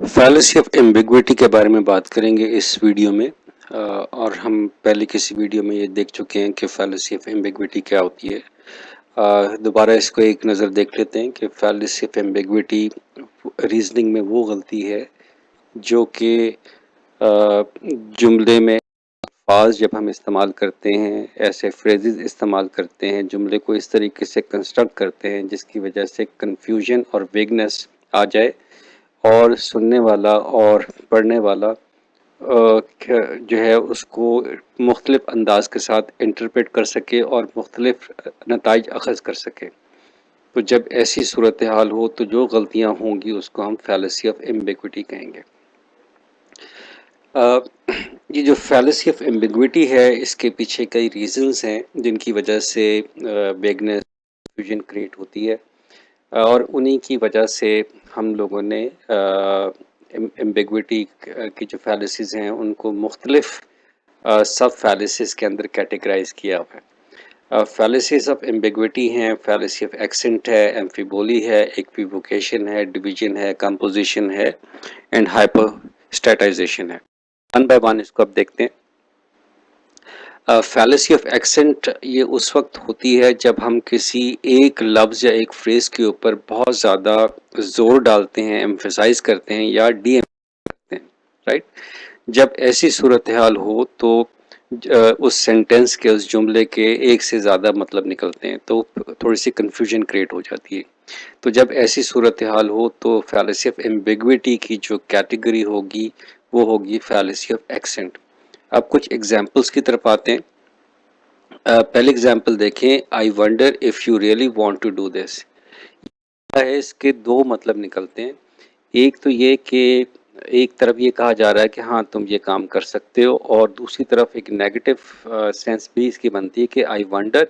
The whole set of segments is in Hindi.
फैलेसी ऑफ एम्बिग्विटी के बारे में बात करेंगे इस वीडियो में। और हम पहले किसी वीडियो में ये देख चुके हैं कि फैलेसी ऑफ एम्बिग्विटी क्या होती है। दोबारा इसको एक नज़र देख लेते हैं कि फैलेसी ऑफ एम्बिग्विटी रीजनिंग में वो गलती है जो कि जुमले में अल्फाज जब हम इस्तेमाल करते हैं, ऐसे फ्रेजेस इस्तेमाल करते हैं, जुमले को इस तरीके से कंस्ट्रक्ट करते हैं जिसकी वजह से कन्फ्यूजन और वेगनेस आ जाए और सुनने वाला और पढ़ने वाला जो है उसको मुख्तलिफ अंदाज के साथ इंटरप्रेट कर सके और मुख्तलिफ नताइज अखज़ कर सके। तो जब ऐसी सूरत हाल हो तो जो गलतियाँ होंगी उसको हम फैलेसी ऑफ एम्बिग्विटी कहेंगे। ये जो फैलेसी ऑफ एम्बिग्विटी है इसके पीछे कई रीजंस हैं जिनकी वजह से वेगनेस कन्फ्यूजन क्रिएट होती है और उन्हीं की वजह से हम लोगों ने एम्बिग्विटी की जो फैलेसीज हैं उनको मुख्तलिफ सब फैलेसीज के अंदर कैटेगराइज किया हुआ है। फैलेसीज ऑफ एम्बिग्विटी हैं, फैलेसी ऑफ एक्सेंट है, एम्फिबोली है, इक्विवोकेशन है, डिवीजन है, कंपोजिशन है एंड हाइपोस्टैटाइजेशन है। वन बाय वन इसको अब देखते हैं। फैलेसी ऑफ एक्सेंट ये उस वक्त होती है जब हम किसी एक लफ्ज़ या एक फ्रेज़ के ऊपर बहुत ज़्यादा ज़ोर डालते हैं, एम्फसाइज करते हैं या डी करते हैं, राइट। जब ऐसी सूरत हाल हो तो उस सेंटेंस के, उस जुमले के एक से ज़्यादा मतलब निकलते हैं तो थोड़ी सी कन्फ्यूजन क्रिएट हो जाती है। तो जब ऐसी सूरत हाल हो तो फैलेसी ऑफ एम्बिग्विटी की जो कैटेगरी होगी वो होगी फैलेसी ऑफ एक्सेंट। अब कुछ एग्जाम्पल्स की तरफ आते हैं। पहले एग्जाम्पल देखें, I wonder if you really want to do this. है इसके दो मतलब निकलते हैं। एक तो ये कि एक तरफ ये कहा जा रहा है कि हाँ तुम ये काम कर सकते हो, और दूसरी तरफ एक नेगेटिव सेंस भी इसकी बनती है कि आई वंडर,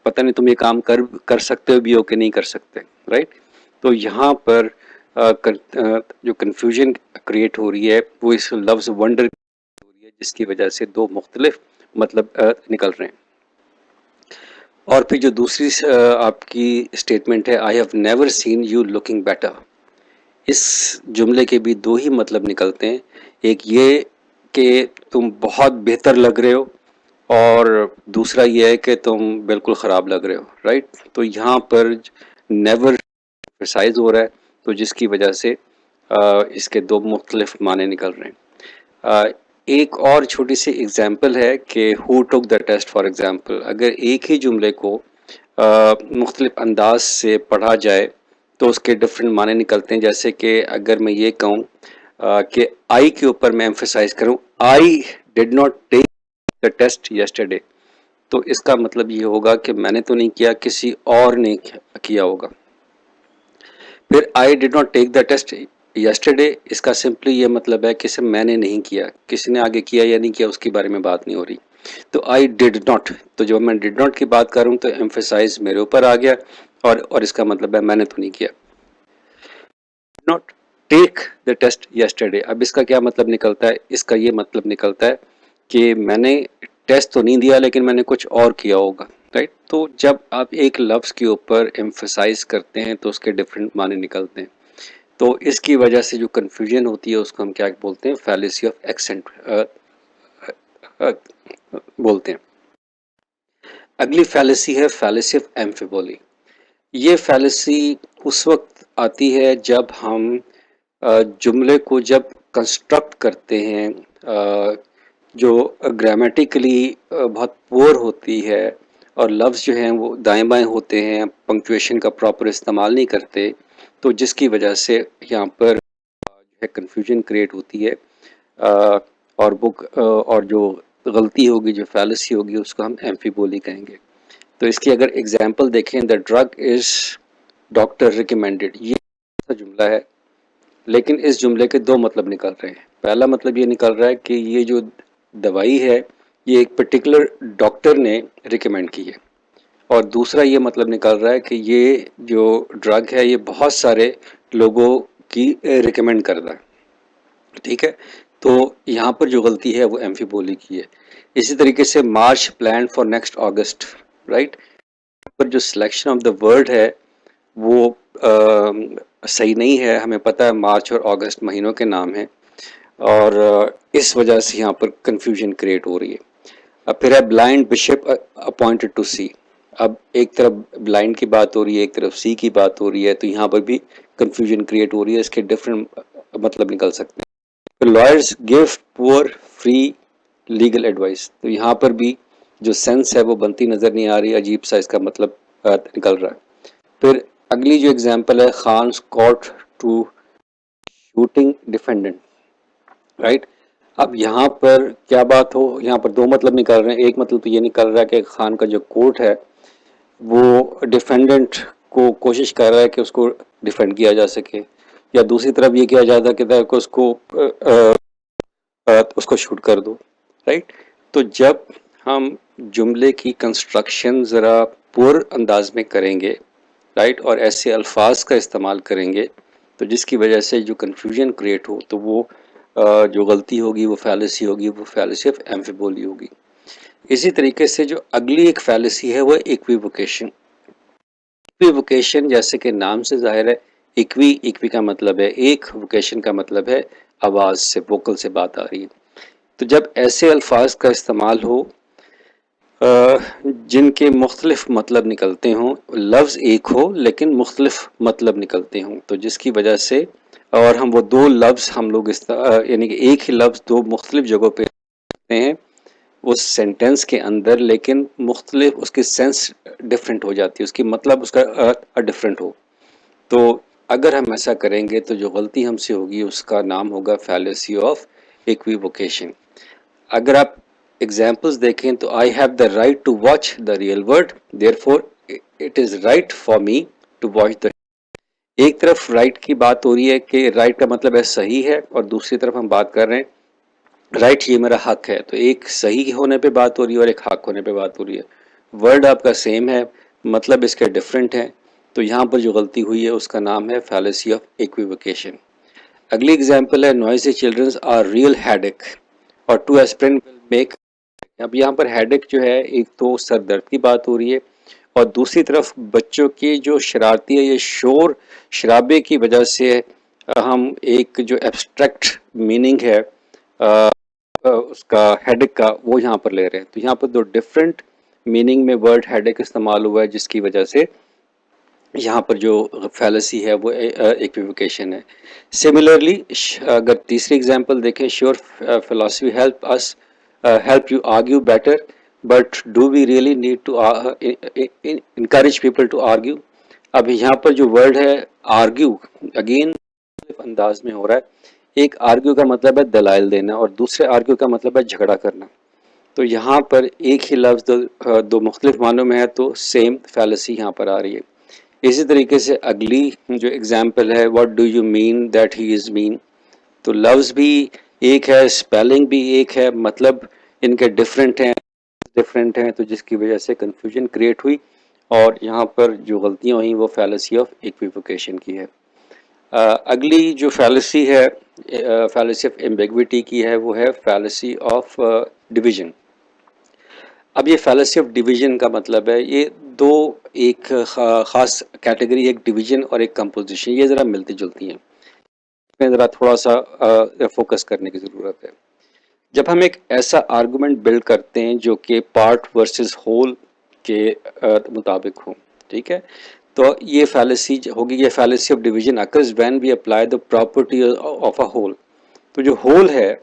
पता नहीं तुम ये काम कर सकते हो भी हो कि नहीं कर सकते, राइट। तो यहाँ पर जो कन्फ्यूजन क्रिएट हो रही है वो इस लफ्ज़ वंडर हो रही है जिसकी वजह से दो मुख्तलिफ मतलब निकल रहे हैं। और फिर जो दूसरी आपकी स्टेटमेंट है, I have never seen you looking better, इस जुमले के भी दो ही मतलब निकलते हैं। एक ये कि तुम बहुत बेहतर लग रहे हो, और दूसरा ये है कि तुम बिल्कुल ख़राब लग रहे हो, राइट। तो यहाँ पर नेवर प्रिसाइज हो रहा है तो जिसकी वजह से इसके दो मुख्तलिफ माने निकल रहे हैं। एक और छोटी सी एग्जांपल है कि who took the test, for example अगर एक ही जुमले को मुख्तलिफ अंदाज से पढ़ा जाए तो उसके डिफरेंट माने निकलते हैं। जैसे कि अगर मैं ये कहूँ कि आई के ऊपर मैं एम्फेसाइज करूँ, I did not take the test yesterday, तो इसका मतलब ये होगा कि मैंने तो नहीं किया, किसी और ने किया होगा। फिर I did not take the test yesterday, इसका सिंपली ये मतलब है कि सिर्फ मैंने नहीं किया, किसी ने आगे किया या नहीं किया उसके बारे में बात नहीं हो रही। तो आई डिड नॉट, तो जब मैं डिड नॉट की बात करूँ तो एम्फेसाइज मेरे ऊपर आ गया, और इसका मतलब है मैंने तो नहीं किया। Not take the test yesterday, अब इसका क्या मतलब निकलता है? इसका ये मतलब निकलता है कि मैंने टेस्ट तो नहीं दिया लेकिन मैंने कुछ और किया होगा, राइट। तो जब आप एक लफ्ज़ के ऊपर एम्फसाइज करते हैं तो उसके डिफरेंट माने निकलते हैं। तो इसकी वजह से जो कन्फ्यूजन होती है उसको हम क्या बोलते हैं? फैलेसी ऑफ एक्सेंट बोलते हैं। अगली फैलेसी है फैलेसी ऑफ एम्फिबोली। ये फैलेसी उस वक्त आती है जब हम जुमले को जब कंस्ट्रक्ट करते हैं, जो ग्रामेटिकली बहुत पुअर होती है और लफ्ज़ जो हैं वो दाएं बाएं होते हैं, पंक्चुएशन का प्रॉपर इस्तेमाल नहीं करते, तो जिसकी वजह से यहाँ पर जो है कन्फ्यूजन क्रिएट होती है। और और जो गलती होगी, जो फैलेसी होगी, उसको हम एम्फिबोली कहेंगे। तो इसकी अगर एग्जांपल देखें, the drug is doctor recommended, ये जुमला है लेकिन इस जुमले के दो मतलब निकल रहे हैं। पहला मतलब ये निकल रहा है कि ये जो दवाई है ये एक पर्टिकुलर डॉक्टर ने रिकमेंड की है, और दूसरा ये मतलब निकल रहा है कि ये जो ड्रग है ये बहुत सारे लोगों की रिकमेंड कर रहा है, ठीक है। तो यहाँ पर जो गलती है वो एम्फिबोली की है। इसी तरीके से March plan for next August, right, पर जो सिलेक्शन ऑफ द वर्ड है वो सही नहीं है। हमें पता है मार्च और अगस्त महीनों के नाम हैं और इस वजह से यहाँ पर कंफ्यूजन क्रिएट हो रही है। अब फिर है ब्लाइंड बिशप अपॉइंटेड टू सी। अब एक तरफ ब्लाइंड की बात हो रही है, एक तरफ सी की बात हो रही है, तो यहाँ पर भी कंफ्यूजन क्रिएट हो रही है। इसके डिफरेंट मतलब निकल सकते हैं। तो lawyers give poor free legal advice, तो यहाँ पर भी जो सेंस है वो बनती नजर नहीं आ रही, अजीब सा इसका मतलब निकल रहा है। फिर अगली जो एग्जांपल है, Khan caught to shooting defendant, right. अब यहाँ पर क्या बात हो, यहाँ पर दो मतलब निकल रहे हैं। एक मतलब तो ये निकल रहा है कि खान का जो कोर्ट है वो डिफेंडेंट को कोशिश कर रहा है कि उसको डिफेंड किया जा सके, या दूसरी तरफ ये किया जा सकता है कि उसको शूट कर दो, राइट। तो जब हम जुमले की कंस्ट्रक्शन ज़रा पुअर अंदाज में करेंगे, राइट, और ऐसे अल्फाज का इस्तेमाल करेंगे तो जिसकी वजह से जो कन्फ्यूजन क्रिएट हो, तो वो जो गलती होगी वो फैलेसी होगी, वो फैलेसी ऑफ एम्फिबोली होगी। इसी तरीके से जो अगली एक फैलेसी है वो इक्विवोकेशन। इक्विवोकेशन जैसे कि नाम से जाहिर है, इक्वी का मतलब है एक, वोकेशन का मतलब है आवाज़ से, वोकल से बात आ रही है। तो जब ऐसे अल्फाज का इस्तेमाल हो जिनके मुख्तलिफ मतलब निकलते हों, लफ्ज़ एक हो लेकिन मुख्तलिफ मतलब निकलते हों, तो जिसकी वजह से, और हम वो दो लफ्ज़ हम लोग यानी कि एक ही लफ्ज़ दो मुख्तलिफ जगहों पे रखते हैं उस सेंटेंस के अंदर, लेकिन मुख्तलिफ उसकी सेंस डिफरेंट हो जाती है, उसकी मतलब उसका डिफरेंट हो। तो अगर हम ऐसा करेंगे तो जो गलती हमसे होगी उसका नाम होगा फैलेसी ऑफ इक्विवोकेशन। अगर आप एग्जाम्पल्स देखें तो I have the right to watch the real world, therefore it is right for me to watch the. एक तरफ राइट की बात हो रही है कि राइट का मतलब है सही है, और दूसरी तरफ हम बात कर रहे हैं राइट ये मेरा हक है, तो एक सही होने पे बात हो रही है और एक हक होने पे बात हो रही है। वर्ड आपका सेम है, मतलब इसके डिफरेंट है, तो यहाँ पर जो गलती हुई है उसका नाम है फैलेसी ऑफ इक्विवोकेशन। अगली एग्जाम्पल है noisy childrens are real headache और टू एस्पिरिन विल मेक। अब यहाँ पर हेडेक जो है, एक तो सर दर्द की बात हो रही है, और दूसरी तरफ बच्चों की जो शरारती है ये शोर शराबे की वजह से हम एक जो एब्स्ट्रैक्ट मीनिंग है उसका हेडेक का, वो यहाँ पर ले रहे हैं। तो यहाँ पर दो डिफरेंट मीनिंग में वर्ड हेडेक इस्तेमाल हुआ है, जिसकी वजह से यहाँ पर जो फैलेसी है वो इक्विवोकेशन है। सिमिलरली अगर तीसरी एग्जांपल देखें, sure philosophy help us help you argue better, but do we really need to encourage people to argue. अब यहाँ पर जो वर्ड है आर्ग्यू, अगेन अंदाज में हो रहा है। एक आर्ग्यू का मतलब है दलाइल देना, और दूसरे आर्ग्यू का मतलब है झगड़ा करना। तो यहाँ पर एक ही लफ्ज़ दो मुख्तलिफ मानों में है, तो सेम फैलेसी यहाँ पर आ रही है। इसी तरीके से अगली जो एग्जाम्पल है, what do you mean that he is mean, तो लफ्ज़ भी एक है, स्पेलिंग भी एक है, मतलब इनके डिफरेंट हैं, तो जिसकी वजह से कन्फ्यूजन क्रिएट हुई, और यहाँ पर जो गलतियाँ हुई वो फैलेसी ऑफ इक्विवोकेशन की है। अगली जो फैलेसी है, फैलेसी ऑफ एम्बिग्विटी की है, वो है फैलेसी ऑफ डिवीजन। अब ये फैलेसी ऑफ डिवीजन का मतलब है, ये दो एक ख़ास कैटेगरी, एक डिवीजन और एक कंपोजिशन, ये ज़रा मिलती जुलती हैं, इसमें ज़रा थोड़ा सा फोकस करने की ज़रूरत है। जब हम एक ऐसा आर्गूमेंट बिल्ड करते हैं जो कि पार्ट वर्सेस होल के मुताबिक हो, ठीक है, तो ये फैलेसी होगी। ये fallacy of division occurs when we apply the property of a whole. तो जो होल है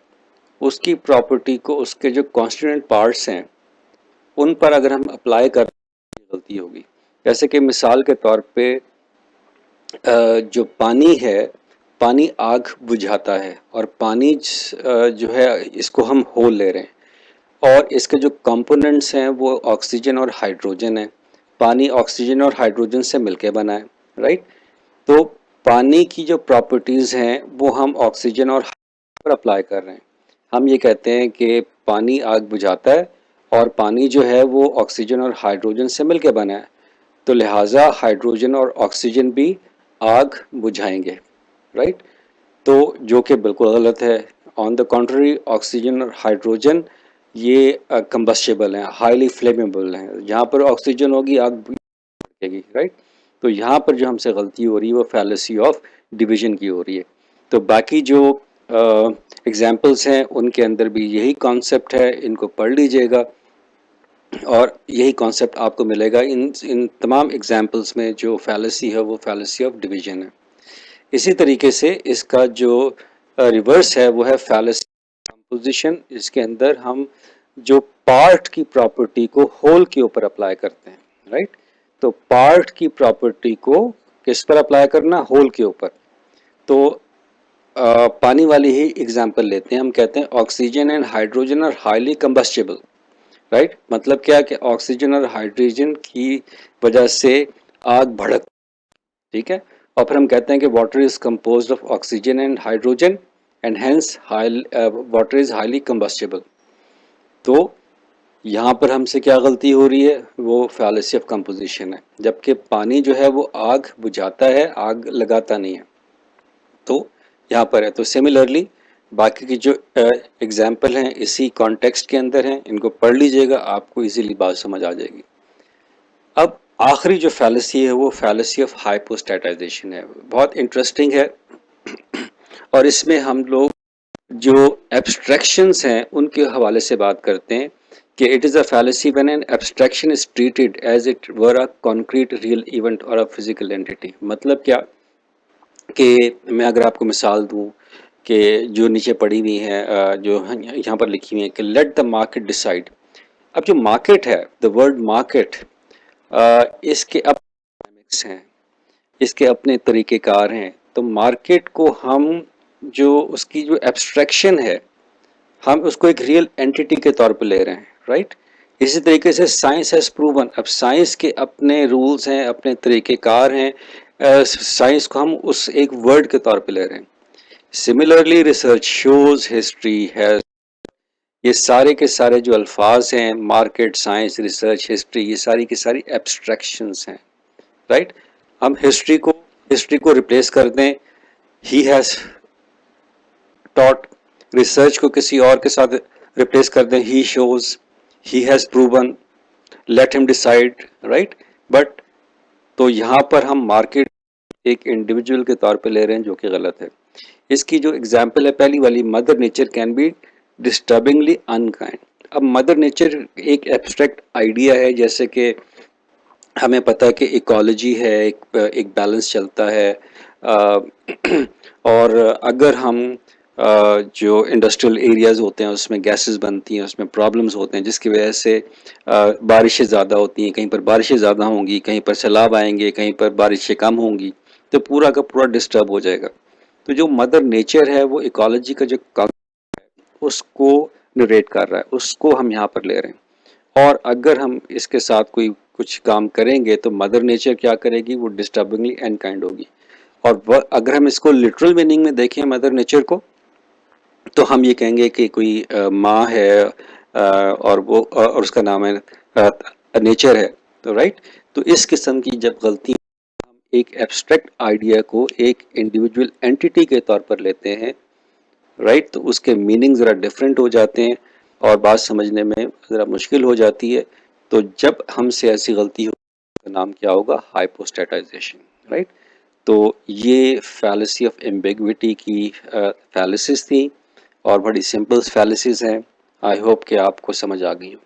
उसकी प्रॉपर्टी को उसके जो कॉन्स्टिट्यूएंट पार्ट्स हैं उन पर अगर हम अप्लाई कर, गलती होगी। जैसे कि मिसाल के तौर पे जो पानी है, पानी आग बुझाता है, और पानी जो है इसको हम होल ले रहे हैं, और इसके जो कंपोनेंट्स हैं वो ऑक्सीजन और हाइड्रोजन है। पानी ऑक्सीजन और हाइड्रोजन से मिलके बना है, राइट। तो पानी की जो प्रॉपर्टीज़ हैं वो हम ऑक्सीजन और पर अप्लाई कर रहे हैं। हम ये कहते हैं कि पानी आग बुझाता है, और पानी जो है वो ऑक्सीजन और हाइड्रोजन से मिलके बना है, तो लिहाजा हाइड्रोजन और ऑक्सीजन भी आग बुझाएंगे, राइट। तो जो कि बिल्कुल गलत है। ऑन द कॉन्ट्री, ऑक्सीजन और हाइड्रोजन ये कंबस्टेबल हैं, हाईली फ्लेमेबल हैं। जहाँ पर ऑक्सीजन होगी आग बुझेगी, राइट। तो यहाँ पर जो हमसे गलती हो रही है वो फैलेसी ऑफ डिवीजन की हो रही है। तो बाकी जो एग्जाम्पल्स हैं उनके अंदर भी यही कॉन्सेप्ट है, इनको पढ़ लीजिएगा और यही कॉन्सेप्ट आपको मिलेगा इन तमाम एग्जाम्पल्स में। जो फैलेसी है वो फैलेसी ऑफ डिवीजन है। इसी तरीके से इसका जो रिवर्स है वो है फैलेसी कंपोजिशन। इसके अंदर हम जो पार्ट की प्रॉपर्टी को होल के ऊपर अप्लाई करते हैं, राइट। तो पार्ट की प्रॉपर्टी को किस पर अप्लाई करना, होल के ऊपर। तो पानी वाली ही एग्जांपल लेते हैं। हम कहते हैं oxygen and hydrogen are highly combustible, right. मतलब क्या कि ऑक्सीजन और हाइड्रोजन की वजह से आग भड़क, ठीक है। और फिर हम कहते हैं कि water is composed of oxygen and hydrogen and hence water is highly combustible. तो यहाँ पर हमसे क्या गलती हो रही है, वो फैलेसी ऑफ कंपोजिशन है। जबकि पानी जो है वो आग बुझाता है, आग लगाता नहीं है। तो यहाँ पर है। तो सिमिलरली बाकी की जो एग्जाम्पल हैं इसी कॉन्टेक्स्ट के अंदर हैं, इनको पढ़ लीजिएगा, आपको इजीली बात समझ आ जाएगी। अब आखिरी जो फैलेसी है वो फैलेसी ऑफ हाइपोस्टैटाइजेशन है। बहुत इंटरेस्टिंग है और इसमें हम लोग जो एब्स्ट्रैक्शंस हैं उनके हवाले से बात करते हैं कि it is a fallacy when an abstraction is treated as it were a concrete real event और अ फिजिकल एंटिटी। मतलब क्या कि मैं अगर आपको मिसाल दूं कि जो नीचे पड़ी हुई है, जो यहाँ पर लिखी हुई है कि लेट द मार्केट डिसाइड। अब जो मार्केट है, द वर्ड मार्केट, इसके अपने dynamics हैं, इसके अपने तरीक़ेकार हैं। तो मार्केट को हम जो उसकी जो एब्स्ट्रैक्शन है हम उसको एक रियल एंटिटी के तौर पे ले रहे हैं, राइट। इसी तरीके से साइंस हैज़ प्रूवन, अब साइंस के अपने रूल्स हैं, अपने तरीक़ेकार हैं, साइंस को हम उस एक वर्ड के तौर पे ले रहे हैं। Similarly research shows history has, ये सारे के सारे जो अल्फाज हैं, मार्केट, साइंस, रिसर्च, हिस्ट्री, ये सारी की सारी एब्स्ट्रैक्शंस हैं, राइट। हम हिस्ट्री को रिप्लेस कर दें, ही हैज़ टॉट, रिसर्च को किसी और के साथ रिप्लेस कर दें, he shows, he has proven, let him decide, right. But तो यहाँ पर हम मार्केट एक इंडिविजुअल के तौर पे ले रहे हैं, जो कि गलत है। इसकी जो एग्जाम्पल है पहली वाली, mother nature can be disturbingly unkind. अब मदर नेचर एक एब्स्ट्रैक्ट आइडिया है, जैसे कि हमें पता है कि इकोलॉजी है, एक बैलेंस चलता है, और अगर हम जो इंडस्ट्रियल एरियाज होते हैं उसमें गैसेस बनती हैं, उसमें प्रॉब्लम्स होते हैं जिसकी वजह से बारिशें ज़्यादा होती हैं, कहीं पर बारिशें ज़्यादा होंगी, कहीं पर सैलाब आएंगे, कहीं पर बारिशें कम होंगी, तो पूरा का पूरा डिस्टर्ब हो जाएगा। तो जो मदर नेचर है वो इकोलॉजी का जो उसको नरेट कर रहा है, उसको हम यहाँ पर ले रहे हैं। और अगर हम इसके साथ कोई कुछ काम करेंगे तो मदर नेचर क्या करेगी, वो डिस्टर्बिंगली अनकाइंड होगी। और अगर हम इसको लिटरल मीनिंग में देखें मदर नेचर को, तो हम ये कहेंगे कि कोई माँ है, और वो और उसका नाम है नेचर है। तो राइट, तो इस किस्म की जब गलती हम एक एब्स्ट्रैक्ट आइडिया को एक इंडिविजुअल एंटिटी के तौर पर लेते हैं, राइट, तो उसके मीनिंग ज़रा डिफरेंट हो जाते हैं और बात समझने में ज़रा मुश्किल हो जाती है। तो जब हमसे ऐसी गलती हो तो नाम क्या होगा, हाइपोस्टैटाइजेशन, राइट। तो ये फैलेसी ऑफ एम्बिग्विटी की फैलेसिस थी और बड़ी सिंपल फैलेसिस हैं। आई होप कि आपको समझ आ गई हो।